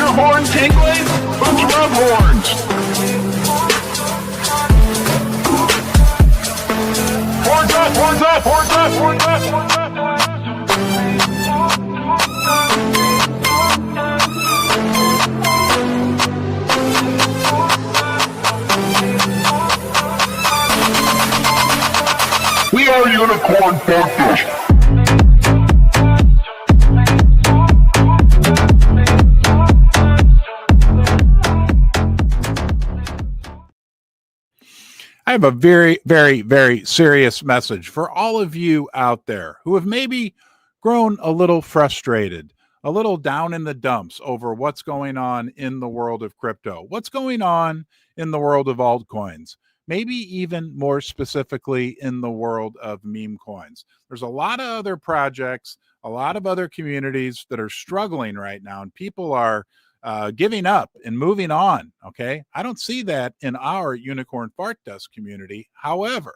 your horn tingling? Let's rub horns. Horns up, horns up, horns up, horns up, horns up. We are Unicorn Podcast. I have a very, very, very serious message for all of you out there who have maybe grown a little frustrated, a little down in the dumps over what's going on in the world of crypto, what's going on in the world of altcoins, maybe even more specifically in the world of meme coins. There's a lot of other projects, a lot of other communities that are struggling right now, and people are giving up and moving on. Okay. I don't see that in our Unicorn Fart Dust community. However,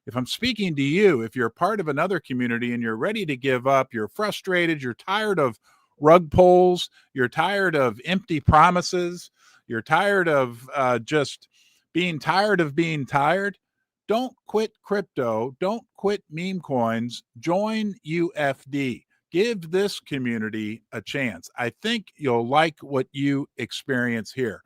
if I'm speaking to you, if you're part of another community and you're ready to give up, you're frustrated, you're tired of rug pulls, you're tired of empty promises, you're tired of just being tired of being tired, don't quit crypto. Don't quit meme coins. Join UFD. Give this community a chance. I think you'll like what you experience here.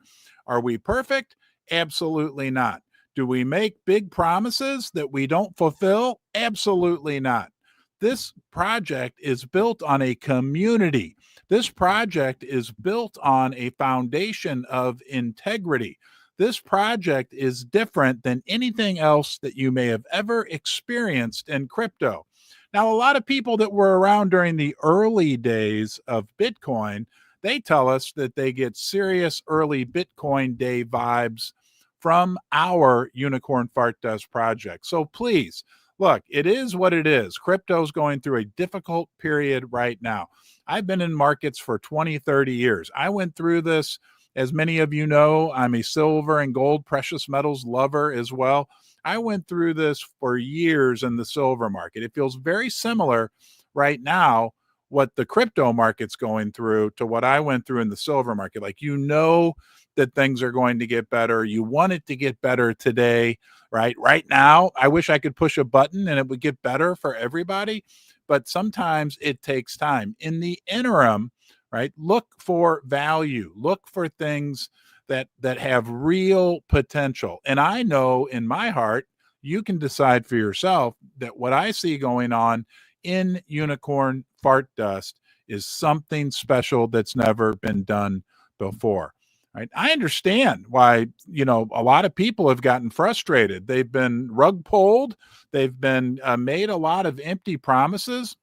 Are we perfect? Absolutely not. Do we make big promises that we don't fulfill? Absolutely not. This project is built on a community. This project is built on a foundation of integrity. This project is different than anything else that you may have ever experienced in crypto. Now, a lot of people that were around during the early days of Bitcoin, they tell us that they get serious early Bitcoin day vibes from our Unicorn Fart Dust project. So please, look, it is what it is. Crypto's going through a difficult period right now. I've been in markets for 20, 30 years. I went through this. As many of you know, I'm a silver and gold precious metals lover as well. I went through this for years in the silver market. It feels very similar right now, what the crypto market's going through to what I went through in the silver market. Like, you know that things are going to get better. You want it to get better today, right? Right now, I wish I could push a button and it would get better for everybody, but sometimes it takes time. In the interim, right, look for value, look for things that have real potential. And I know in my heart, you can decide for yourself that what I see going on in Unicorn Fart Dust is something special that's never been done before. Right? I understand why, a lot of people have gotten frustrated. They've been rug pulled. They've been made a lot of empty promises.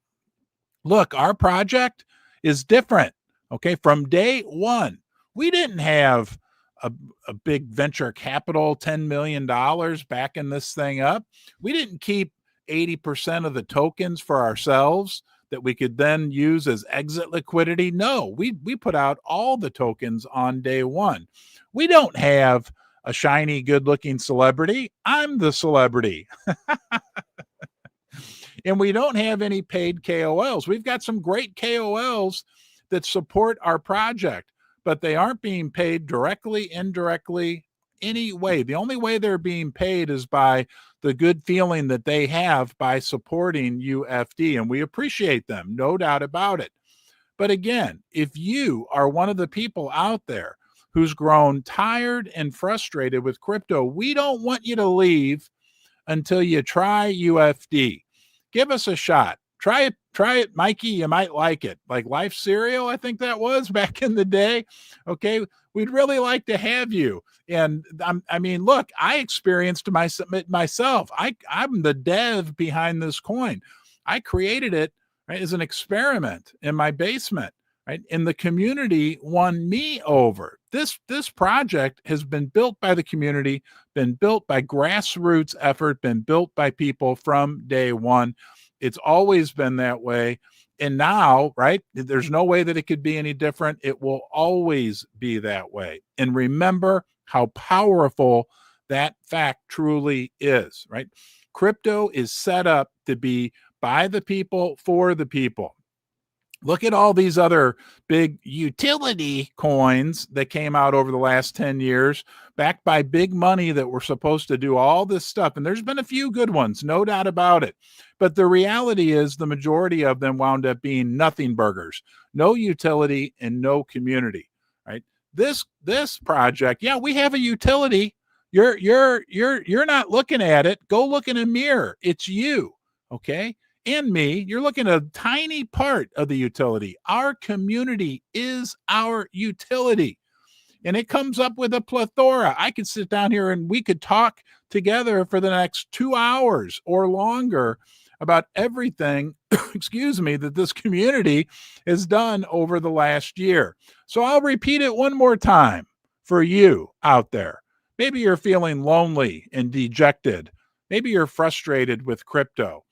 Look, our project is different. Okay, from day one, we didn't have a big venture capital, $10 million backing this thing up. We didn't keep 80% of the tokens for ourselves that we could then use as exit liquidity. No, we put out all the tokens on day one. We don't have a shiny, good-looking celebrity. I'm the celebrity. And we don't have any paid KOLs. We've got some great KOLs that support our project, but they aren't being paid directly, indirectly, any way. The only way they're being paid is by the good feeling that they have by supporting UFD, and we appreciate them, no doubt about it. But again, if you are one of the people out there who's grown tired and frustrated with crypto, we don't want you to leave until you try UFD. Give us a shot. Try it, Mikey. You might like it. Like Life Cereal, I think that was back in the day. Okay, we'd really like to have you. And look, I experienced myself. I'm the dev behind this coin. I created it, right, as an experiment in my basement. Right, and the community won me over. This project has been built by the community, been built by grassroots effort, been built by people from day one. It's always been that way. And now, right, there's no way that it could be any different. It will always be that way. And remember how powerful that fact truly is, right? Crypto is set up to be by the people, for the people. Look at all these other big utility coins that came out over the last 10 years, backed by big money that were supposed to do all this stuff. And there's been a few good ones, no doubt about it. But the reality is the majority of them wound up being nothing burgers, no utility and no community, right? This project, yeah, we have a utility. You're not looking at it. Go look in a mirror. It's you, okay? And me, you're looking at a tiny part of the utility. Our community is our utility. And it comes up with a plethora. I could sit down here and we could talk together for the next 2 hours or longer about everything, excuse me, that this community has done over the last year. So I'll repeat it one more time for you out there. Maybe you're feeling lonely and dejected. Maybe you're frustrated with crypto.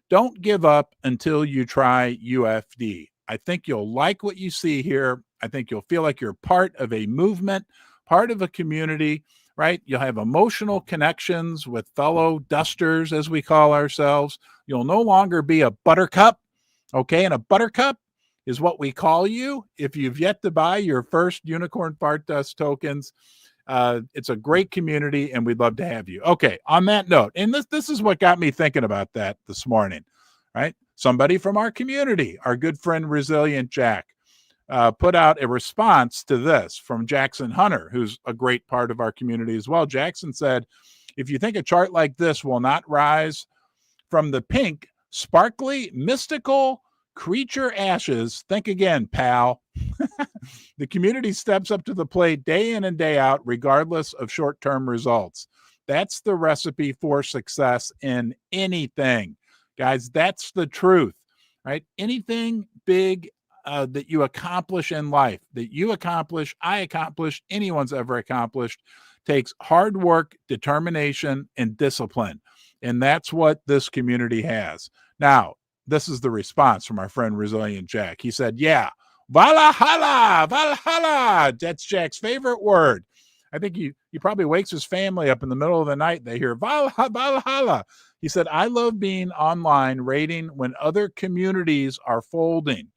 Don't give up until you try UFD. I think you'll like what you see here. I think you'll feel like you're part of a movement, part of a community, right? You'll have emotional connections with fellow dusters, as we call ourselves. You'll no longer be a buttercup, okay? And a buttercup is what we call you if you've yet to buy your first Unicorn Fart Dust tokens. It's a great community and we'd love to have you. Okay, on that note, and this is what got me thinking about that this morning, right? Somebody from our community, our good friend Resilient Jack, put out a response to this from Jackson Hunter, who's a great part of our community as well. Jackson said, if you think a chart like this will not rise from the pink, sparkly, mystical creature ashes, think again, pal. The community steps up to the plate day in and day out, regardless of short-term results. That's the recipe for success in anything. Guys, that's the truth, right? Anything big that you accomplish in life, that you accomplish, I accomplish, anyone's ever accomplished, takes hard work, determination, and discipline. And that's what this community has. Now, this is the response from our friend Resilient Jack. He said, yeah, Valhalla, Valhalla. That's Jack's favorite word. I think he probably wakes his family up in the middle of the night. They hear Valhalla, Valhalla. He said, I love being online rating when other communities are folding.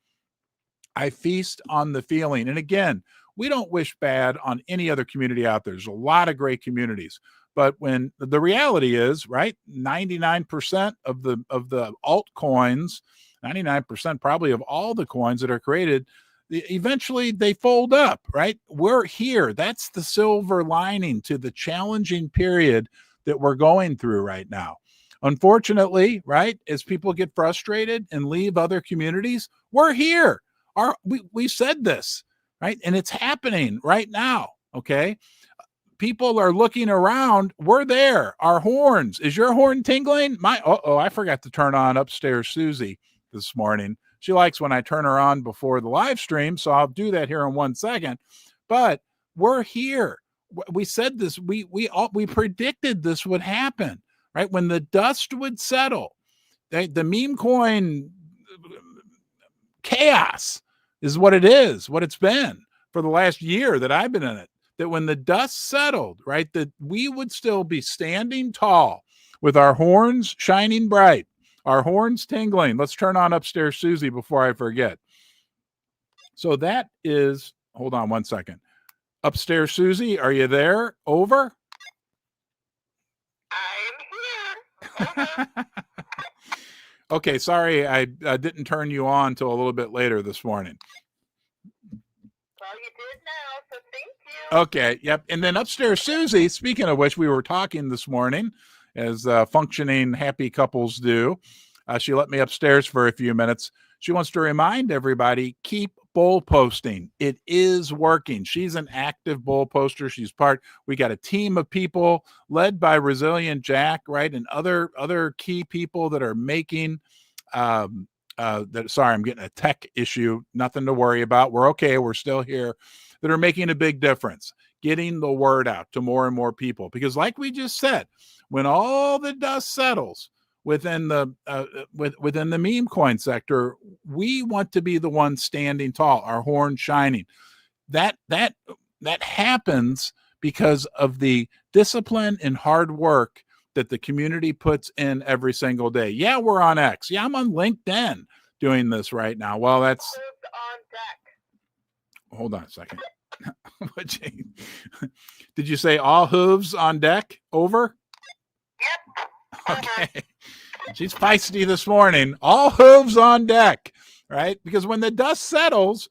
I feast on the feeling. And again, we don't wish bad on any other community out there. There's a lot of great communities. But when the reality is, right, 99% of the altcoins, 99% probably of all the coins that are created, eventually they fold up, right? We're here. That's the silver lining to the challenging period that we're going through right now. Unfortunately, right, as people get frustrated and leave other communities, we're here. We said this, right? And it's happening right now, okay? People are looking around. We're there. Our horns. Is your horn tingling? I forgot to turn on upstairs Susie this morning. She likes when I turn her on before the live stream, so I'll do that here in 1 second. But we're here. We said this. We predicted this would happen, right? When the dust would settle, the meme coin chaos is what it is, what it's been for the last year that I've been in it. That when the dust settled, right, that we would still be standing tall with our horns shining bright, our horns tingling. Let's turn on upstairs Susie before I forget. So that is, hold on 1 second. Upstairs Susie, are you there? Over? I'm here. Okay, sorry, I didn't turn you on till a little bit later this morning. Well, you did now, so thank you. Okay, yep. And then upstairs Susie, speaking of which, we were talking this morning, as functioning happy couples do. She let me upstairs for a few minutes. She wants to remind everybody, keep bull posting. It is working. She's an active bull poster. We got a team of people led by Resilient Jack, right? And other key people that are making, sorry, I'm getting a tech issue. Nothing to worry about. We're okay. We're still here. That are making a big difference, getting the word out to more and more people. Because like we just said, when all the dust settles within the within the meme coin sector, we want to be the ones standing tall, our horn shining. That happens because of the discipline and hard work that the community puts in every single day. Yeah, we're on X. Yeah, I'm on LinkedIn doing this right now. Well, that's hold on a second. Did you say all hooves on deck? Over? Yep. Okay. She's feisty this morning. All hooves on deck, right? Because when the dust settles,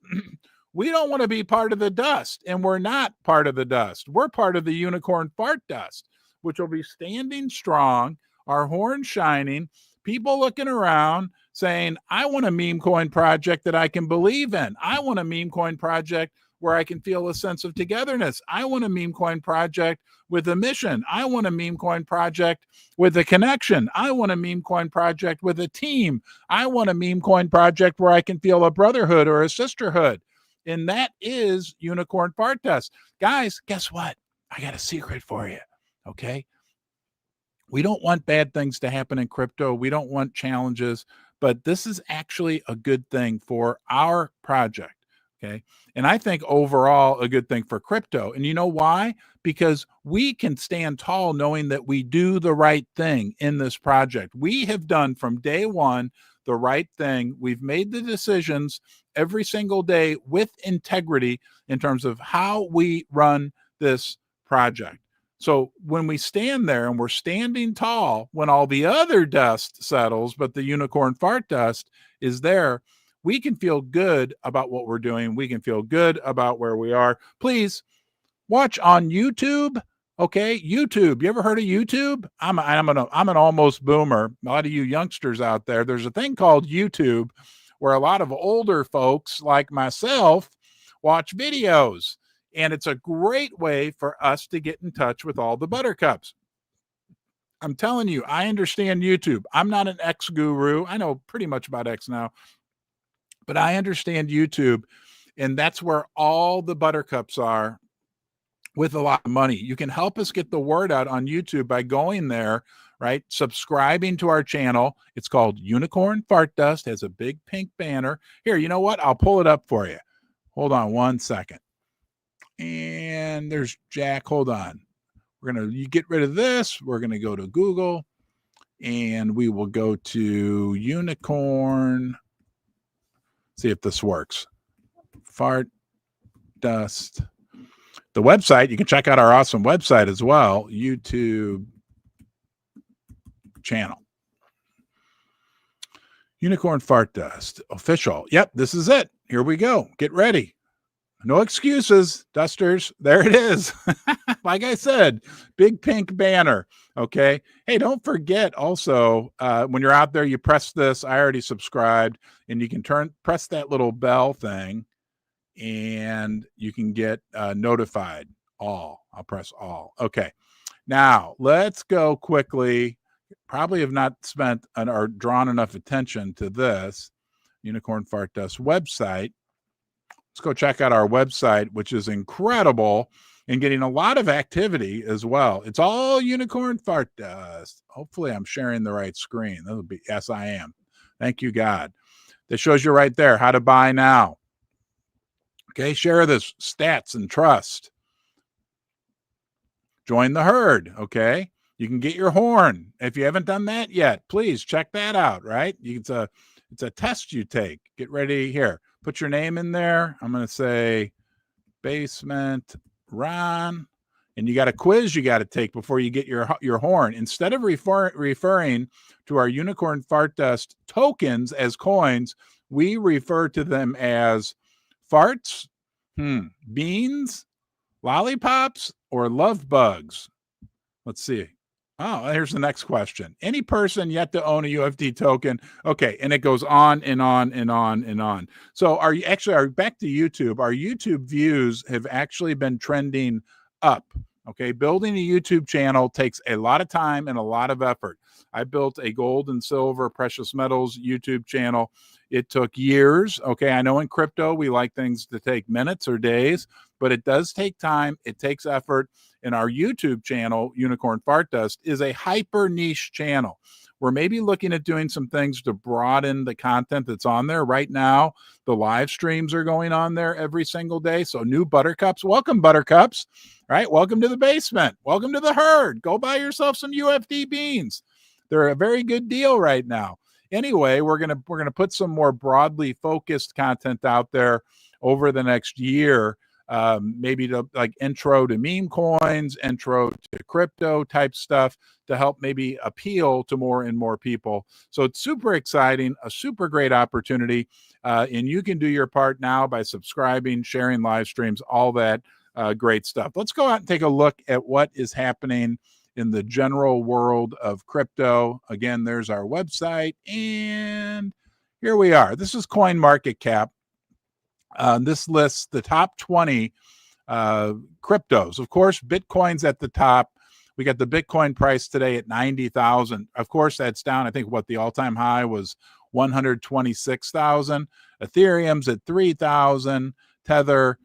we don't want to be part of the dust, and we're not part of the dust. We're part of the unicorn fart dust, which will be standing strong, our horn shining, people looking around saying, I want a meme coin project that I can believe in. I want a meme coin project where I can feel a sense of togetherness. I want a meme coin project with a mission. I want a meme coin project with a connection. I want a meme coin project with a team. I want a meme coin project where I can feel a brotherhood or a sisterhood. And that is unicorn fart dust. Guys, guess what? I got a secret for you. Okay. We don't want bad things to happen in crypto. We don't want challenges, but this is actually a good thing for our project. Okay. And I think overall a good thing for crypto. And you know why? Because we can stand tall knowing that we do the right thing in this project. We have done from day one the right thing. We've made the decisions every single day with integrity in terms of how we run this project. So when we stand there and we're standing tall when all the other dust settles, but the unicorn fart dust is there, we can feel good about what we're doing. We can feel good about where we are. Please watch on YouTube. Okay, YouTube. You ever heard of YouTube? I'm an almost boomer. A lot of you youngsters out there, there's a thing called YouTube where a lot of older folks like myself watch videos. And it's a great way for us to get in touch with all the buttercups. I'm telling you, I understand YouTube. I'm not an X guru. I know pretty much about X now, but I understand YouTube. And that's where all the buttercups are with a lot of money. You can help us get the word out on YouTube by going there, right? Subscribing to our channel. It's called Unicorn Fart Dust. Has a big pink banner. Here, you know what? I'll pull it up for you. Hold on one second. And there's Jack. Hold on. We're going to get rid of this. We're going to go to Google and we will go to Unicorn. See if this works. Fart Dust. The website, you can check out our awesome website as well. YouTube channel. Unicorn Fart Dust. Official. Yep, this is it. Here we go. Get ready. No excuses, dusters. There it is. Like I said, big pink banner. Okay. Hey, don't forget also, when you're out there, you press this. I already subscribed, and you can press that little bell thing, and you can get notified. All. I'll press all. Okay. Now let's go quickly. Probably have not spent or drawn enough attention to this Unicorn Fart Dust website. Let's go check out our website, which is incredible and getting a lot of activity as well. It's all Unicorn Fart Dust. Hopefully I'm sharing the right screen. That'll be, yes, I am. Thank you, God. That shows you right there how to buy now. Okay, share this, stats and trust. Join the herd, okay? You can get your horn. If you haven't done that yet, please check that out, right? It's a test you take. Get ready here. Put your name in there. I'm going to say Basement Ron. And you got a quiz you got to take before you get your horn. Instead of referring to our Unicorn Fart Dust tokens as coins, we refer to them as farts, beans, lollipops, or love bugs. Let's see. Oh, here's the next question. Any person yet to own a UFD token? Okay, and it goes on and on and on and on. So are back to YouTube. Our YouTube views have actually been trending up. Okay, building a YouTube channel takes a lot of time and a lot of effort. I built a gold and silver precious metals YouTube channel. It took years. Okay, I know in crypto we like things to take minutes or days, but it does take time. It takes effort. And our YouTube channel, Unicorn Fart Dust, is a hyper niche channel. We're maybe looking at doing some things to broaden the content that's on there. Right now, the live streams are going on there every single day. So new buttercups. Welcome, buttercups. Right? Welcome to the basement. Welcome to the herd. Go buy yourself some UFD beans. They're a very good deal right now. Anyway, we're gonna put some more broadly focused content out there over the next year. Maybe to like intro to meme coins, intro to crypto type stuff to help maybe appeal to more and more people. So it's super exciting, a super great opportunity. And you can do your part now by subscribing, sharing live streams, all that great stuff. Let's go out and take a look at what is happening in the general world of crypto. Again, there's our website, and here we are. This is CoinMarketCap. This lists the top 20 cryptos. Of course, Bitcoin's at the top. We got the Bitcoin price today at 90,000. Of course, that's down. I think what the all-time high was 126,000. Ethereum's at 3,000. Tether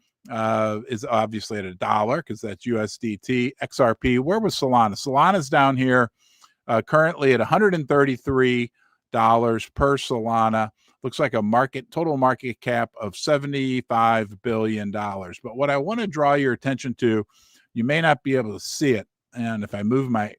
is obviously at $1 because that's USDT. XRP. Where was Solana? Solana's down here currently at $133 per Solana. Looks like a total market cap of $75 billion. But what I want to draw your attention to, you may not be able to see it, and if I move my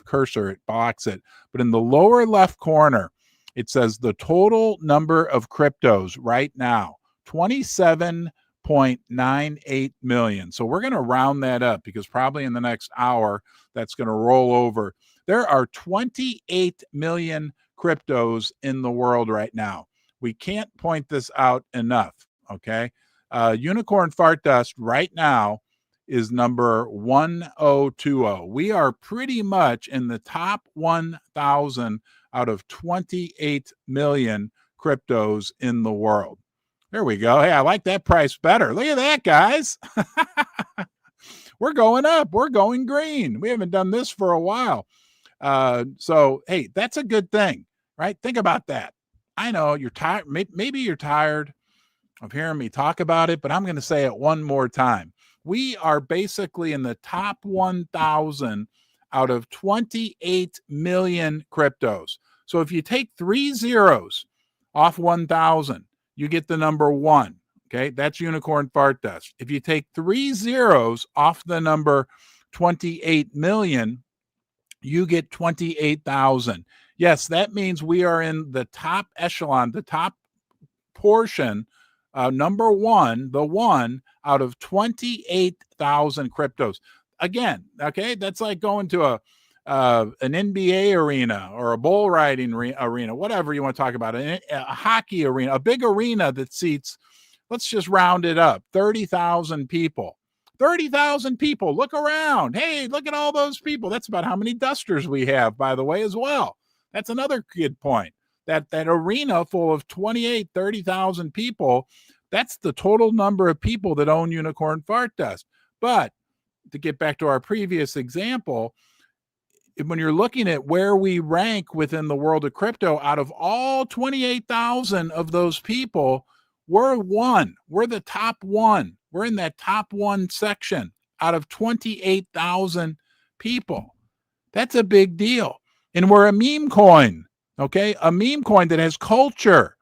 cursor, it blocks it. But in the lower left corner, it says the total number of cryptos right now, 27.98 million. So we're going to round that up because probably in the next hour, that's going to roll over. There are 28 million cryptos in the world right now. We can't point this out enough, okay? Unicorn Fart Dust right now is number 1020. We are pretty much in the top 1,000 out of 28 million cryptos in the world. There we go. Hey, I like that price better. Look at that, guys. We're going up. We're going green. We haven't done this for a while. So, hey, that's a good thing, right? Think about that. I know you're tired. Maybe you're tired of hearing me talk about it, but I'm going to say it one more time. We are basically in the top 1,000 out of 28 million cryptos. So if you take 3 zeros off 1,000, you get the number 1. Okay, that's Unicorn Fart Dust. If you take 3 zeros off the number 28 million, you get 28,000. Yes, that means we are in the top echelon, the top portion, number 1, the 1 out of 28,000 cryptos. Again, okay, that's like going to an NBA arena or a bull riding arena, whatever you want to talk about, a hockey arena, a big arena that seats, let's just round it up, 30,000 people. 30,000 people. Look around. Hey, look at all those people. That's about how many dusters we have, by the way, as well. That's another good point. That arena full of 30,000 people, that's the total number of people that own Unicorn Fart Dust. But to get back to our previous example, when you're looking at where we rank within the world of crypto, out of all 28,000 of those people, we're 1. We're the top 1. We're in that top 1 section out of 28,000 people. That's a big deal. And we're a meme coin, okay? A meme coin that has culture.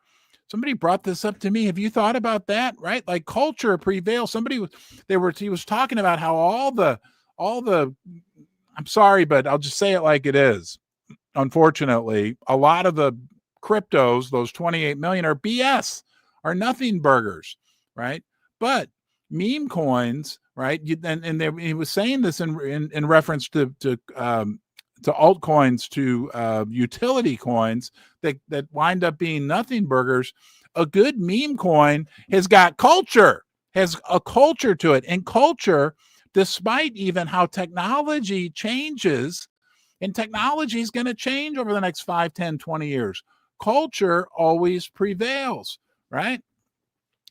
Somebody brought this up to me. Have you thought about that, right? Like culture prevails. He was talking about how all the, I'm sorry, but I'll just say it like it is. Unfortunately, a lot of the cryptos, those 28 million, are BS, are nothing burgers, right? But meme coins, right? He was saying this in reference to altcoins, to utility coins that wind up being nothing burgers. A good meme coin has got culture, has a culture to it, and culture, despite even how technology changes, and technology is going to change over the next 5, 10, 20 years. Culture always prevails, right?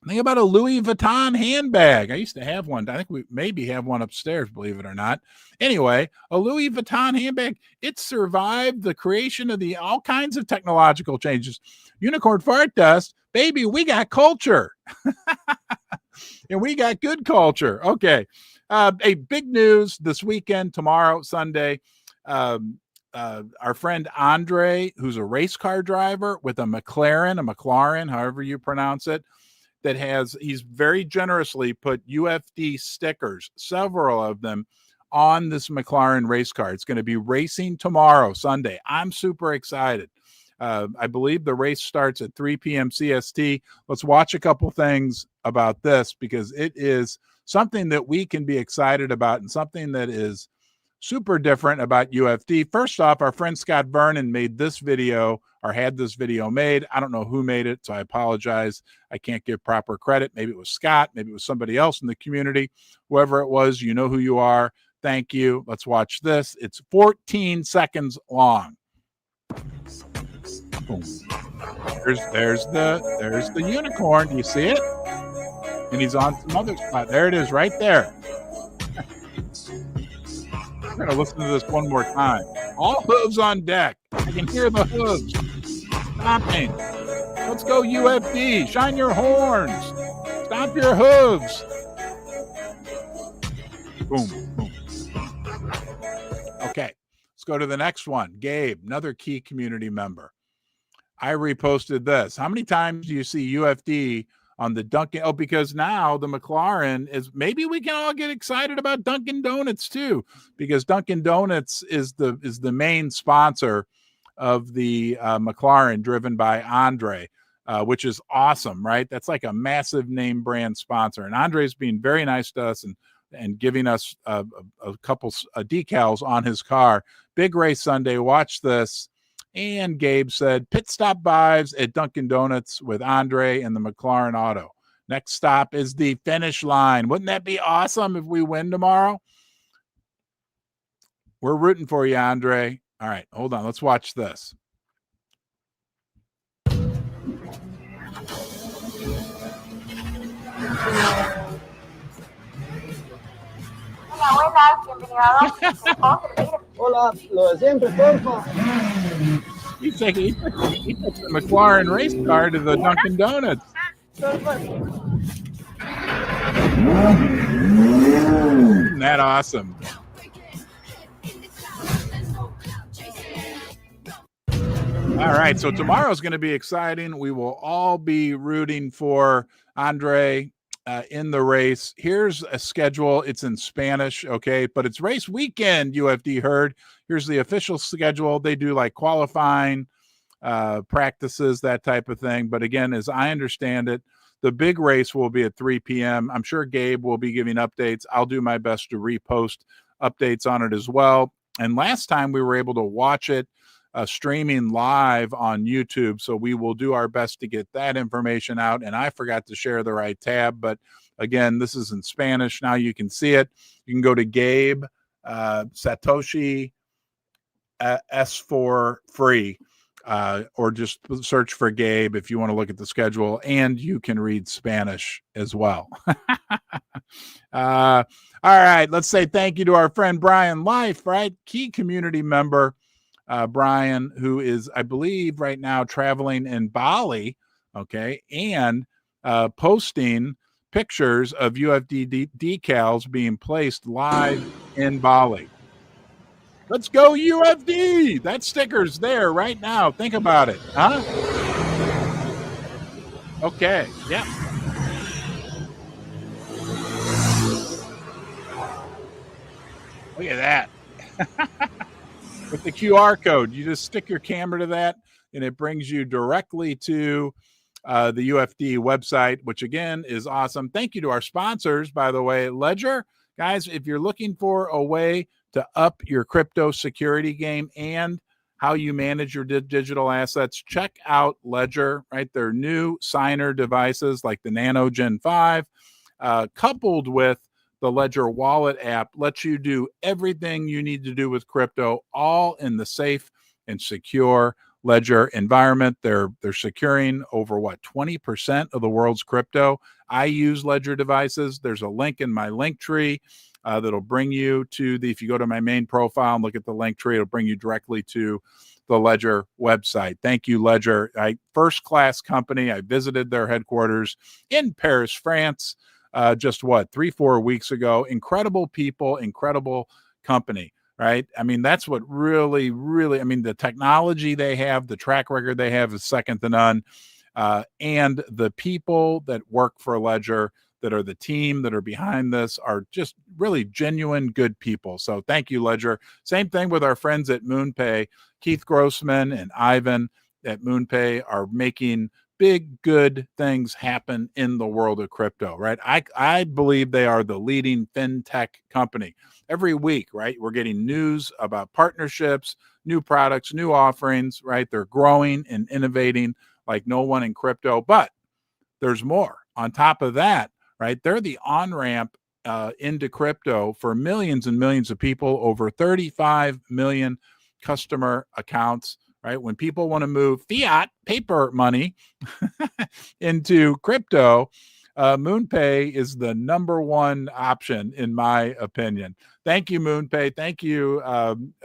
Think about a Louis Vuitton handbag. I used to have one. I think we maybe have one upstairs, believe it or not. Anyway, a Louis Vuitton handbag, it survived the creation of all kinds of technological changes. Unicorn Fart Dust, baby, we got culture. And we got good culture. Okay. A big news this weekend, tomorrow, Sunday. Our friend Andre, who's a race car driver with a McLaren, however you pronounce it, he's very generously put UFD stickers, several of them, on this McLaren race car. It's going to be racing tomorrow, Sunday. I'm super excited. I believe the race starts at 3 p.m. CST. Let's watch a couple things about this because it is something that we can be excited about and something that is super different about UFD. First off, our friend Scott Vernon made this video or had this video made. I don't know who made it, so I apologize. I can't give proper credit. Maybe it was Scott. Maybe it was somebody else in the community. Whoever it was, you know who you are. Thank you. Let's watch this. It's 14 seconds long. Boom. There's the unicorn. Do you see it? And he's on some other spot. There it is right there. We're going to listen to this one more time. All hooves on deck. I can hear the hooves stomping. Let's go UFD. Shine your horns. Stomp your hooves. Boom, boom. Okay, let's go to the next one. Gabe, another key community member. I reposted this. How many times do you see UFD on the Dunkin'? Oh, because now the McLaren is, maybe we can all get excited about Dunkin' Donuts too, because Dunkin' Donuts is the main sponsor of the McLaren driven by Andre, which is awesome, right? That's like a massive name brand sponsor. And Andre's being very nice to us and giving us a couple decals on his car. Big race Sunday. Watch this. And Gabe said, pit stop vibes at Dunkin' Donuts with Andre and the McLaren Auto. Next stop is the finish line. Wouldn't that be awesome if we win tomorrow? We're rooting for you, Andre. All right, hold on. Let's watch this. Hola, lo de siempre, porfa. He took the McLaren race car to the Dunkin' Donuts. Isn't that awesome? All right, so tomorrow's going to be exciting. We will all be rooting for Andre in the race. Here's a schedule. It's in Spanish, okay, but it's race weekend, UFD heard. Here's the official schedule. They do like qualifying, practices, that type of thing. But again, as I understand it, the big race will be at 3 p.m. I'm sure Gabe will be giving updates. I'll do my best to repost updates on it as well. And last time we were able to watch it streaming live on YouTube. So we will do our best to get that information out. And I forgot to share the right tab. But again, this is in Spanish. Now you can see it. You can go to Gabe Satoshi S4 free, or just search for Gabe if you want to look at the schedule, and you can read Spanish as well. All right, let's say thank you to our friend Brian Life, right? Key community member, Brian, who is, I believe, right now traveling in Bali, okay, and posting pictures of UFD decals being placed live in Bali. Let's go UFD. That sticker's there right now. Think about it, huh? Okay, yeah. Look at that. With the QR code, you just stick your camera to that, and it brings you directly to the UFD website, which again is awesome. Thank you to our sponsors, by the way. Ledger, guys, if you're looking for a way to up your crypto security game and how you manage your digital assets, check out Ledger, right? Their new signer devices like the Nano Gen 5, coupled with the Ledger Wallet app, lets you do everything you need to do with crypto, all in the safe and secure Ledger environment. They're securing over 20% of the world's crypto. I use Ledger devices. There's a link in my link tree that'll bring you to if you go to my main profile and look at the link tree, it'll bring you directly to the Ledger website. Thank you, Ledger. First class company. I visited their headquarters in Paris, France, just 3-4 weeks ago. Incredible people, incredible company, right? I mean, that's what really, I mean, the technology they have, the track record they have is second to none. And the people that work for Ledger, that are the team that are behind this, are just really genuine, good people. So thank you, Ledger. Same thing with our friends at MoonPay, Keith Grossman and Ivan. at MoonPay are making big, good things happen in the world of crypto, right? I believe they are the leading fintech company. Every week, right, we're getting news about partnerships, new products, new offerings, right? They're growing and innovating like no one in crypto, but there's more. On top of that, right, they're the on-ramp into crypto for millions and millions of people, over 35 million customer accounts, right? When people want to move fiat paper money into crypto, MoonPay is the number one option, in my opinion. Thank you, MoonPay. Thank you,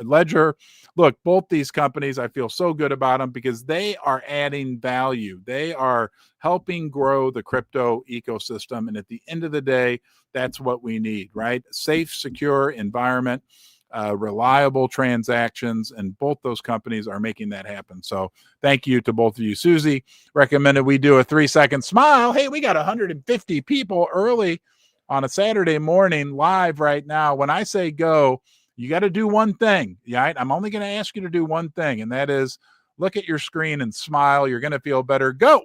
Ledger. Look, both these companies, I feel so good about them because they are adding value. They are helping grow the crypto ecosystem. And at the end of the day, that's what we need, right? Safe, secure environment, reliable transactions, and both those companies are making that happen. So thank you to both of you. Susie recommended we do a 3-second smile. Hey, we got 150 people early on a Saturday morning live right now. When I say go, you got to do one thing. Yeah, I'm only going to ask you to do one thing, and that is look at your screen and smile. You're going to feel better. Go.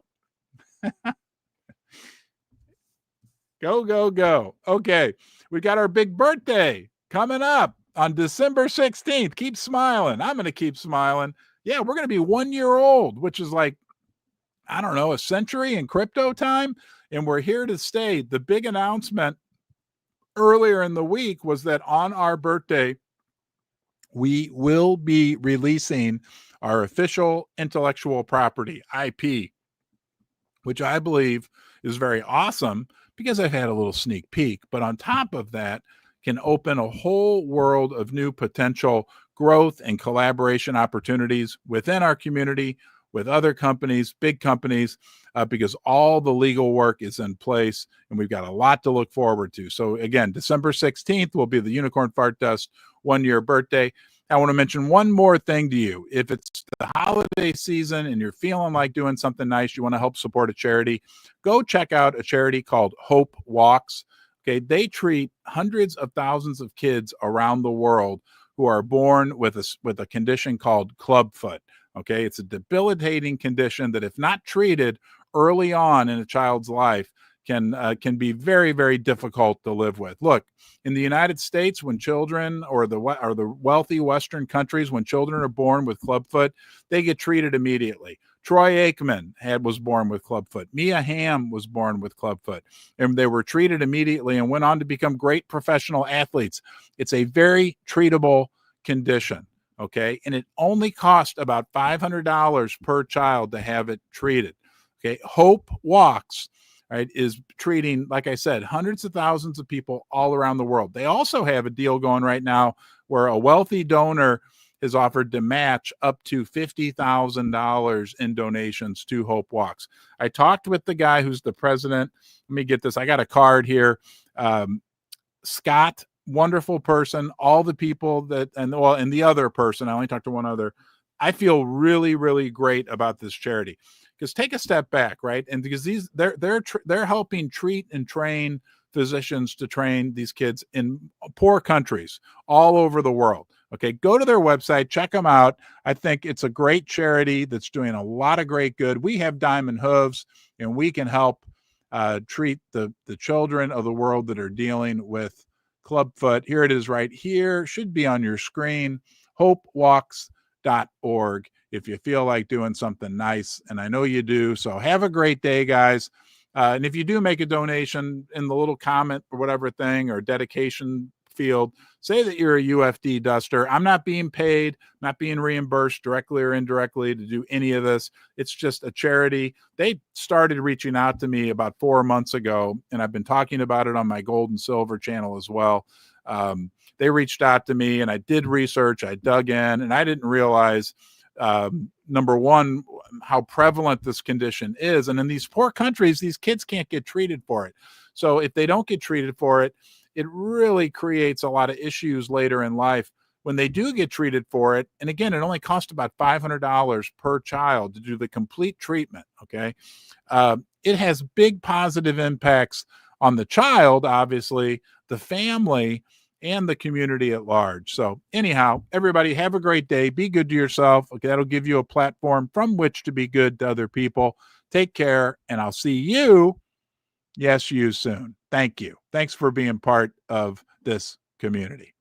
Go, go, go. Okay, we got our big birthday coming up on December 16th. Keep smiling. I'm going to keep smiling. Yeah, we're going to be 1 year old, which is like, I don't know, a century in crypto time. And we're here to stay. The big announcement earlier in the week was that on our birthday, we will be releasing our official intellectual property, IP, which I believe is very awesome because I've had a little sneak peek. But on top of that, can open a whole world of new potential growth and collaboration opportunities within our community, with other companies, big companies, because all the legal work is in place and we've got a lot to look forward to. So again, December 16th will be the Unicorn Fart Dust 1 year birthday. I want to mention one more thing to you. If it's the holiday season and you're feeling like doing something nice, you want to help support a charity, go check out a charity called Hope Walks. Okay, they treat hundreds of thousands of kids around the world who are born with a condition called clubfoot. Okay, it's a debilitating condition that, if not treated early on in a child's life, can be very, very difficult to live with. Look, in the United States, when children or the wealthy Western countries, when children are born with clubfoot, they get treated immediately. Troy Aikman was born with clubfoot. Mia Hamm was born with clubfoot, and they were treated immediately and went on to become great professional athletes. It's a very treatable condition, okay? And it only costs about $500 per child to have it treated, okay? Hope Walks, right, is treating, like I said, hundreds of thousands of people all around the world. They also have a deal going right now where a wealthy donor is offered to match up to $50,000 in donations to Hope Walks. I talked with the guy who's the president. Let me get this. I got a card here. Scott, wonderful person. All the people that, and the other person, I only talked to one other. I feel really, really great about this charity. Because take a step back, right? And because they're helping treat and train physicians to train these kids in poor countries all over the world. Okay, go to their website, check them out. I think it's a great charity that's doing a lot of great good. We have diamond hooves, and we can help treat the children of the world that are dealing with clubfoot. Here it is right here. Should be on your screen. HopeWalks.org. If you feel like doing something nice, and I know you do. So have a great day, guys. And if you do make a donation in the little comment or whatever thing or dedication field, say that you're a UFD duster. I'm not being paid, not being reimbursed directly or indirectly to do any of this. It's just a charity. They started reaching out to me about 4 months ago, and I've been talking about it on my gold and silver channel as well. They reached out to me, and I did research. I dug in, and I didn't realize number one, how prevalent this condition is. And in these poor countries, these kids can't get treated for it. So if they don't get treated for it, it really creates a lot of issues later in life when they do get treated for it. And again, it only costs about $500 per child to do the complete treatment. Okay. It has big positive impacts on the child, obviously, the family, and the community at large. So anyhow, everybody have a great day. Be good to yourself. Okay, that'll give you a platform from which to be good to other people. Take care, and I'll see you, yes, you soon. Thank you. Thanks for being part of this community.